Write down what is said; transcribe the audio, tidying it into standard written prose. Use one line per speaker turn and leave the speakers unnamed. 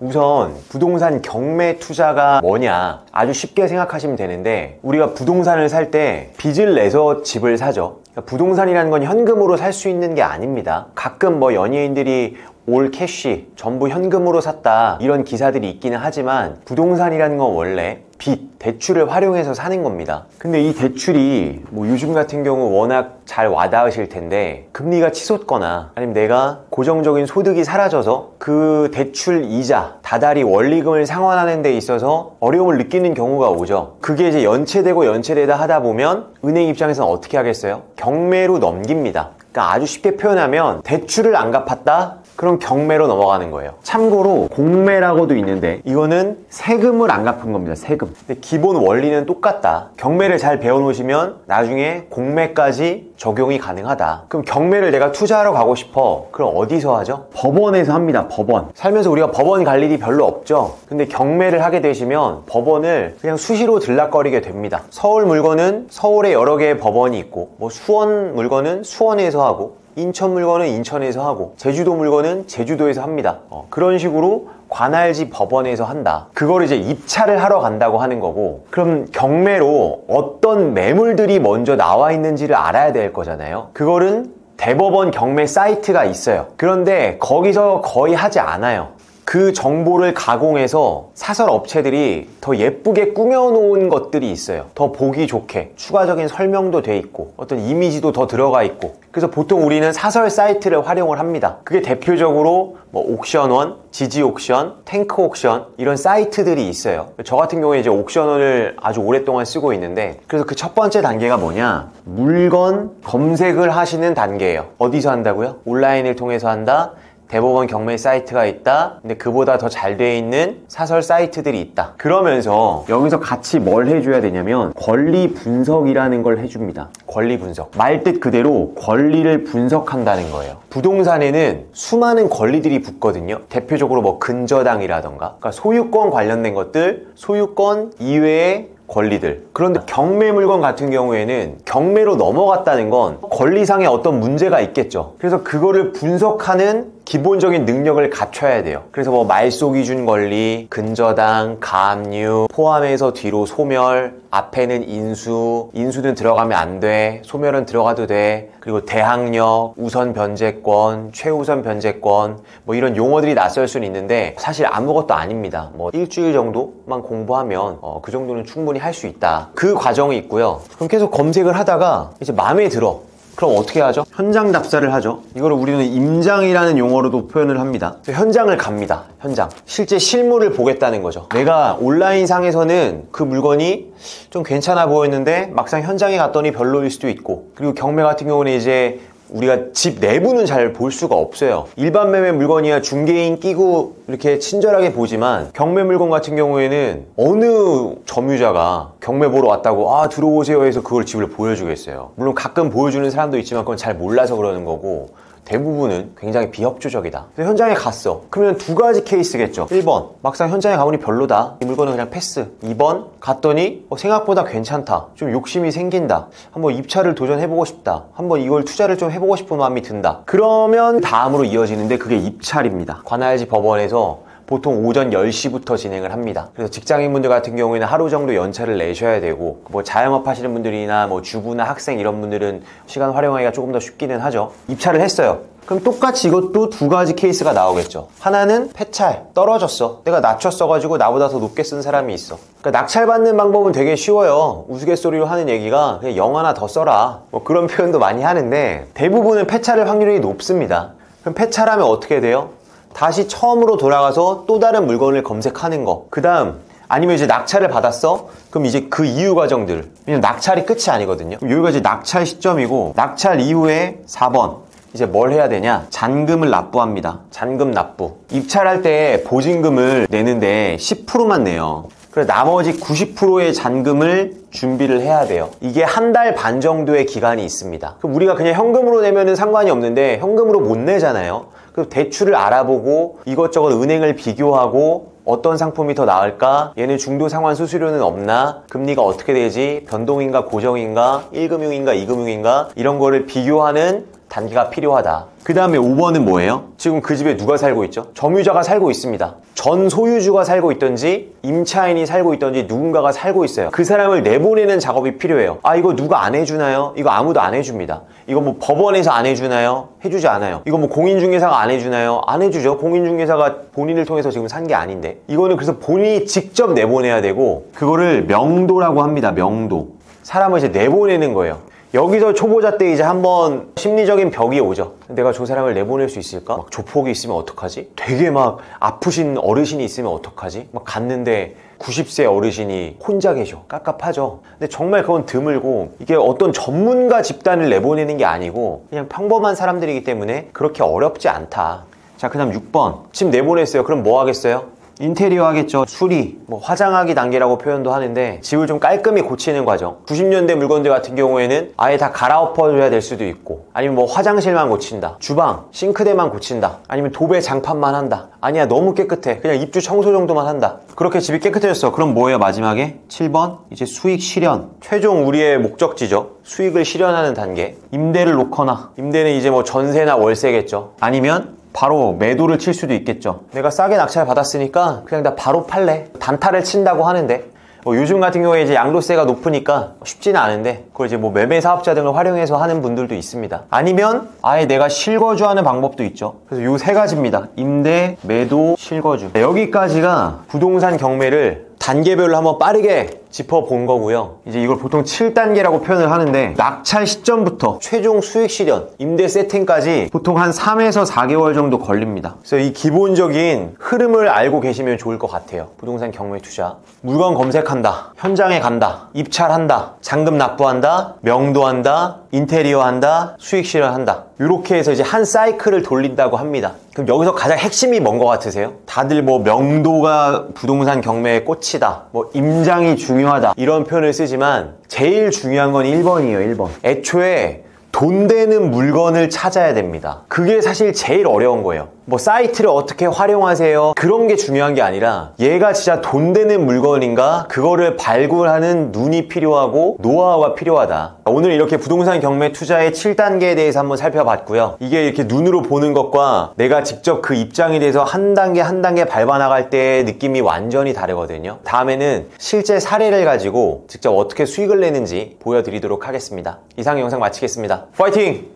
우선 부동산 경매 투자가 뭐냐 아주 쉽게 생각하시면 되는데, 우리가 부동산을 살 때 빚을 내서 집을 사죠. 그러니까 부동산이라는 건 현금으로 살 수 있는 게 아닙니다. 가끔 뭐 연예인들이 올 캐시 전부 현금으로 샀다 이런 기사들이 있기는 하지만, 부동산이라는 건 원래 빚, 대출을 활용해서 사는 겁니다. 근데 이 대출이 뭐 요즘 같은 경우 워낙 잘 와닿으실 텐데, 금리가 치솟거나 아니면 내가 고정적인 소득이 사라져서 그 대출 이자, 다달이 원리금을 상환하는 데 있어서 어려움을 느끼는 경우가 오죠. 그게 이제 연체되고 연체되다 하다 보면 은행 입장에서는 어떻게 하겠어요? 경매로 넘깁니다. 그러니까 아주 쉽게 표현하면 대출을 안 갚았다? 그럼 경매로 넘어가는 거예요. 참고로 공매라고도 있는데 이거는 세금을 안 갚은 겁니다. 세금. 근데 기본 원리는 똑같다. 경매를 잘 배워놓으시면 나중에 공매까지 적용이 가능하다. 그럼 경매를 내가 투자하러 가고 싶어. 그럼 어디서 하죠? 법원에서 합니다. 법원. 살면서 우리가 법원 갈 일이 별로 없죠. 근데 경매를 하게 되시면 법원을 그냥 수시로 들락거리게 됩니다. 서울 물건은 서울에 여러 개의 법원이 있고, 뭐 수원 물건은 수원에서 하고, 인천 물건은 인천에서 하고, 제주도 물건은 제주도에서 합니다. 그런 식으로 관할지 법원에서 한다. 그걸 이제 입찰을 하러 간다고 하는 거고, 그럼 경매로 어떤 매물들이 먼저 나와 있는지를 알아야 될 거잖아요. 그거는 대법원 경매 사이트가 있어요. 그런데 거기서 거의 하지 않아요. 그 정보를 가공해서 사설 업체들이 더 예쁘게 꾸며놓은 것들이 있어요. 더 보기 좋게 추가적인 설명도 돼 있고, 어떤 이미지도 더 들어가 있고. 그래서 보통 우리는 사설 사이트를 활용을 합니다. 그게 대표적으로 뭐 옥션원, 지지옥션, 탱크옥션 이런 사이트들이 있어요. 저 같은 경우에 이제 옥션원을 아주 오랫동안 쓰고 있는데, 그래서 그 첫 번째 단계가 뭐냐, 물건 검색을 하시는 단계예요. 어디서 한다고요? 온라인을 통해서 한다. 대법원 경매 사이트가 있다. 근데 그보다 더 잘 돼 있는 사설 사이트들이 있다. 그러면서 여기서 같이 뭘 해줘야 되냐면 권리 분석이라는 걸 해줍니다. 권리 분석. 말뜻 그대로 권리를 분석한다는 거예요. 부동산에는 수많은 권리들이 붙거든요. 대표적으로 뭐 근저당이라던가, 그러니까 소유권 관련된 것들, 소유권 이외의 권리들. 그런데 경매 물건 같은 경우에는 경매로 넘어갔다는 건 권리상의 어떤 문제가 있겠죠. 그래서 그거를 분석하는 기본적인 능력을 갖춰야 돼요. 그래서 뭐 말소기준 권리, 근저당, 가압류, 포함해서 뒤로 소멸, 앞에는 인수, 인수는 들어가면 안 돼, 소멸은 들어가도 돼, 그리고 대항력, 우선 변제권, 최우선 변제권, 뭐 이런 용어들이 낯설 수는 있는데 사실 아무것도 아닙니다. 뭐 일주일 정도만 공부하면 그 정도는 충분히 할 수 있다. 그 과정이 있고요. 그럼 계속 검색을 하다가 이제 마음에 들어. 그럼 어떻게 하죠? 현장 답사를 하죠. 이거를 우리는 임장이라는 용어로도 표현을 합니다. 현장을 갑니다. 현장. 실제 실물을 보겠다는 거죠. 내가 온라인 상에서는 그 물건이 좀 괜찮아 보였는데 막상 현장에 갔더니 별로일 수도 있고, 그리고 경매 같은 경우는 이제 우리가 집 내부는 잘 볼 수가 없어요. 일반 매매 물건이야 중개인 끼고 이렇게 친절하게 보지만, 경매 물건 같은 경우에는 어느 점유자가 경매 보러 왔다고 들어오세요 해서 그걸 집을 보여주겠어요. 물론 가끔 보여주는 사람도 있지만 그건 잘 몰라서 그러는 거고, 대부분은 굉장히 비협조적이다. 그래서 현장에 갔어. 그러면 두 가지 케이스겠죠. 1번, 막상 현장에 가보니 별로다. 이 물건은 그냥 패스. 2번, 갔더니 생각보다 괜찮다. 좀 욕심이 생긴다. 한번 입찰을 도전해보고 싶다. 한번 이걸 투자를 좀 해보고 싶은 마음이 든다. 그러면 다음으로 이어지는데 그게 입찰입니다. 관할지 법원에서 보통 오전 10시부터 진행을 합니다. 그래서 직장인분들 같은 경우에는 하루 정도 연차를 내셔야 되고, 뭐 자영업 하시는 분들이나 뭐 주부나 학생 이런 분들은 시간 활용하기가 조금 더 쉽기는 하죠. 입찰을 했어요. 그럼 똑같이 이것도 두 가지 케이스가 나오겠죠. 하나는 폐찰, 떨어졌어. 내가 낮췄어가지고 나보다 더 높게 쓴 사람이 있어. 그러니까 낙찰받는 방법은 되게 쉬워요. 우스갯소리로 하는 얘기가 그냥 0 하나 더 써라, 뭐 그런 표현도 많이 하는데, 대부분은 폐찰의 확률이 높습니다. 그럼 폐찰하면 어떻게 돼요? 다시 처음으로 돌아가서 또 다른 물건을 검색하는 거. 그 다음, 아니면 이제 낙찰을 받았어? 그럼 이제 그 이후 과정들. 왜냐면 낙찰이 끝이 아니거든요. 그럼 여기가 이제 낙찰 시점이고, 낙찰 이후에 4번. 이제 뭘 해야 되냐? 잔금을 납부합니다. 잔금 납부. 입찰할 때 보증금을 내는데 10%만 내요. 그래서 나머지 90%의 잔금을 준비를 해야 돼요. 이게 한 달 반 정도의 기간이 있습니다. 그럼 우리가 그냥 현금으로 내면은 상관이 없는데 현금으로 못 내잖아요. 그래서 대출을 알아보고 이것저것 은행을 비교하고, 어떤 상품이 더 나을까? 얘는 중도 상환 수수료는 없나? 금리가 어떻게 되지? 변동인가 고정인가? 1금융인가 2금융인가? 이런 거를 비교하는 단계가 필요하다. 그 다음에 5번은 뭐예요? 지금 그 집에 누가 살고 있죠? 점유자가 살고 있습니다. 전 소유주가 살고 있든지 임차인이 살고 있든지 누군가가 살고 있어요. 그 사람을 내보내는 작업이 필요해요. 아, 이거 누가 안 해주나요? 이거 아무도 안 해줍니다. 이거 뭐 법원에서 안 해주나요? 해주지 않아요. 이거 뭐 공인중개사가 안 해주나요? 안 해주죠. 공인중개사가 본인을 통해서 지금 산 게 아닌데. 이거는 그래서 본인이 직접 내보내야 되고, 그거를 명도라고 합니다. 명도. 사람을 이제 내보내는 거예요. 여기서 초보자 때 이제 한번 심리적인 벽이 오죠. 내가 저 사람을 내보낼 수 있을까? 막 조폭이 있으면 어떡하지? 되게 막 아프신 어르신이 있으면 어떡하지? 막 갔는데 90세 어르신이 혼자 계셔. 깝깝하죠. 근데 정말 그건 드물고, 이게 어떤 전문가 집단을 내보내는 게 아니고 그냥 평범한 사람들이기 때문에 그렇게 어렵지 않다. 자, 그 다음 6번. 집 내보냈어요. 그럼 뭐 하겠어요? 인테리어 하겠죠. 수리, 뭐 화장하기 단계라고 표현도 하는데, 집을 좀 깔끔히 고치는 과정. 90년대 물건들 같은 경우에는 아예 다 갈아엎어줘야 될 수도 있고, 아니면 뭐 화장실만 고친다, 주방, 싱크대만 고친다, 아니면 도배 장판만 한다. 아니야, 너무 깨끗해, 그냥 입주 청소 정도만 한다. 그렇게 집이 깨끗해졌어. 그럼 뭐예요? 마지막에 7번 이제 수익 실현. 최종 우리의 목적지죠. 수익을 실현하는 단계. 임대를 놓거나, 임대는 이제 뭐 전세나 월세겠죠. 아니면 바로 매도를 칠 수도 있겠죠. 내가 싸게 낙찰 받았으니까 그냥 나 바로 팔래. 단타를 친다고 하는데, 요즘 같은 경우에 이제 양도세가 높으니까 쉽지는 않은데, 그걸 이제 뭐 매매 사업자 등을 활용해서 하는 분들도 있습니다. 아니면 아예 내가 실거주하는 방법도 있죠. 그래서 요 세 가지입니다. 임대, 매도, 실거주. 여기까지가 부동산 경매를 단계별로 한번 빠르게 짚어본 거고요. 이제 이걸 보통 7단계라고 표현을 하는데, 낙찰 시점부터 최종 수익 실현, 임대 세팅까지 보통 한 3에서 4개월 정도 걸립니다. 그래서 이 기본적인 흐름을 알고 계시면 좋을 것 같아요. 부동산 경매 투자. 물건 검색한다, 현장에 간다, 입찰한다, 잔금 납부한다, 명도한다, 인테리어 한다, 수익 실현한다. 이렇게 해서 이제 한 사이클을 돌린다고 합니다. 그럼 여기서 가장 핵심이 뭔 것 같으세요? 다들 뭐 명도가 부동산 경매의 꽃이다, 뭐 임장이 중요하다, 이런 표현을 쓰지만 제일 중요한 건 1번이에요. 1번. 애초에 돈 되는 물건을 찾아야 됩니다. 그게 사실 제일 어려운 거예요. 뭐 사이트를 어떻게 활용하세요, 그런 게 중요한 게 아니라, 얘가 진짜 돈 되는 물건인가, 그거를 발굴하는 눈이 필요하고 노하우가 필요하다. 오늘 이렇게 부동산 경매 투자의 7단계에 대해서 한번 살펴봤고요. 이게 이렇게 눈으로 보는 것과 내가 직접 그 입장이 돼서 한 단계 한 단계 밟아 나갈 때의 느낌이 완전히 다르거든요. 다음에는 실제 사례를 가지고 직접 어떻게 수익을 내는지 보여드리도록 하겠습니다. 이상 영상 마치겠습니다. 파이팅!